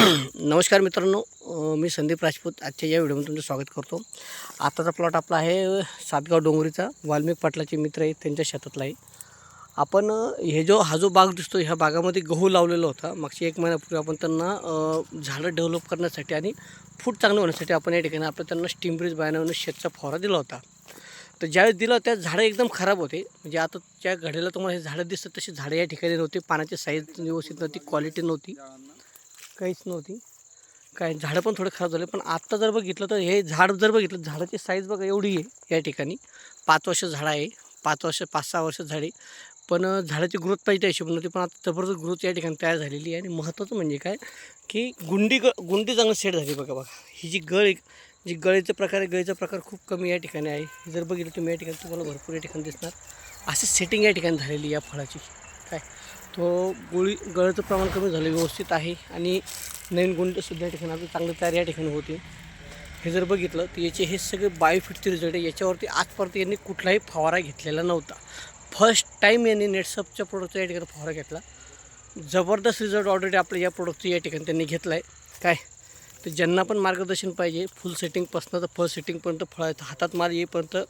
नमस्कार मित्रांनो, मी संदीप राजपूत आजच्या या व्हिडिओमध्ये तुमचं स्वागत करतो। आताचा प्लॉट आपला आहे सातगाव डोंगरीचा, वाल्मिक पाटलाचे मित्र आहे त्यांच्या शेतातला आहे। आपण हा जो बाग दिसतो, ह्या बागामध्ये गहू लावलेला होता। मागच्या 1 महिन्यापूर्वी आपण त्यांना झाडं डेव्हलप करण्यासाठी आणि फूट चांगलं होण्यासाठी आपण या ठिकाणी त्यांना स्टीम ब्रिज बनवून शेतचा फवारा दिला होता। तर ज्यावेळेस दिलं त्या झाडं एकदम खराब होते। म्हणजे आता ज्या घडीला तुम्हाला हे झाडं दिसतात तशी झाडं या ठिकाणी नव्हती, पानाची साईज व्यवस्थित नव्हती, क्वालिटी नव्हती, काहीच नव्हती, काय झाडं पण थोडे खराब झाले। पण आत्ता जर बघितलं तर हे झाड जर बघितलं, झाडाची साईज बघा एवढी आहे या ठिकाणी। 5 वर्ष झाड आहे, 5 वर्ष 5-6 वर्ष झाडे, पण झाडाची ग्रोथ पाहिजे त्या हिशोबाने नव्हती, पण आता जबरदस्त ग्रोथ या ठिकाणी तयार झालेली आहे। आणि महत्त्वाचं म्हणजे काय की गुंडी चांगली सेट झाली बघा। ही जी गळीचा प्रकार खूप कमी या ठिकाणी आहे। जर बघितलं तुम्ही या ठिकाणी तुम्हाला भरपूर या ठिकाणी दिसणार अशी सेटिंग या ठिकाणी झालेली या फळाची। काय तो गळचं प्रमाण कमी झालं व्यवस्थित आहे, आणि नवीन गुंडसुद्धा या ठिकाणी आपली चांगली तयार या ठिकाणी होते। हे जर बघितलं तर याचे हे सगळे बायोफिटचे रिझल्ट आहे। याच्यावरती आजपर्यंत यांनी कुठलाही फवारा घेतलेला नव्हता। फर्स्ट टाईम यांनी नेटसपच्या प्रोडक्टचा या ठिकाणी फवारा घेतला। जबरदस्त रिझल्ट ऑलरेडी आपल्या या प्रोडक्टचा या ठिकाणी त्यांनी घेतला आहे। काय तर ज्यांना पण मार्गदर्शन पाहिजे फुल सेटिंगपासून तर फर्स्ट सेटिंगपर्यंत फळाचं हातात माल येईपर्यंत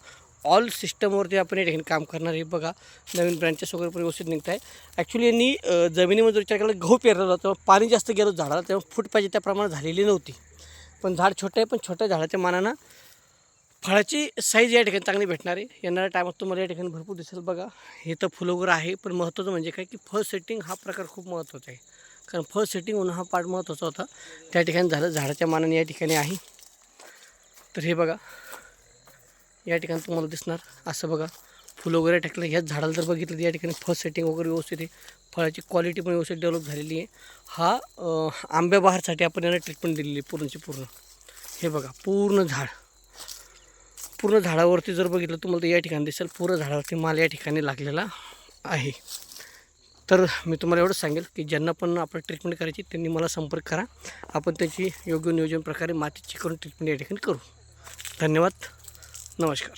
ऑल सिस्टमवरती आपण या ठिकाणी काम करणार आहे। बघा नवीन ब्रँचेस वगैरे पण व्यवस्थित निघत आहे। ॲक्च्युली यांनी जमिनीमध्ये विचार केला, गहू पेरलेला होता, पाणी जास्त गेलं झाडाला, तेव्हा फूट पाहिजे त्या प्रमाणात झालेली नव्हती। पण झाड छोटं आहे, पण छोट्या झाडाच्या मानानं फळाची साईज या ठिकाणी चांगली भेटणार आहे। येणाऱ्या टायमात तुम्हाला या ठिकाणी भरपूर दिसेल। बघा हे तर फुलं वगैरे आहे, पण महत्त्वाचं म्हणजे काय की फर्स्ट सेटिंग हा प्रकार खूप महत्त्वाचा आहे। कारण फर्स्ट सेटिंग होणं हा पार्ट महत्त्वाचा होता, त्या ठिकाणी झालं झाडाच्या मानाने या ठिकाणी आहे। तर हे बघा या ठिकाणी तुम्हाला दिसणार असं बघा फुलं वगैरे टाकलं। ह्याच झाडाला जर बघितलं तर या ठिकाणी फर्स्ट सेटिंग वगैरे व्यवस्थित आहे, फळाची क्वालिटी पण व्यवस्थित डेव्हलप झालेली आहे। हा आंब्या बहारसाठी आपण याला ट्रीटमेंट दिलेली पूर्णची पूर्ण। हे बघा पूर्ण झाडावरती जर बघितलं तुम्हाला तर या ठिकाणी दिसेल पूर्ण झाडावरती माल या ठिकाणी लागलेला आहे। तर मी तुम्हाला एवढंच सांगेल की ज्यांना पण आपण ट्रीटमेंट करायची त्यांनी मला संपर्क करा, आपण त्याची योग्य नियोजन प्रकारे मातीची करून ट्रीटमेंट या ठिकाणी करू। धन्यवाद, नमस्कार।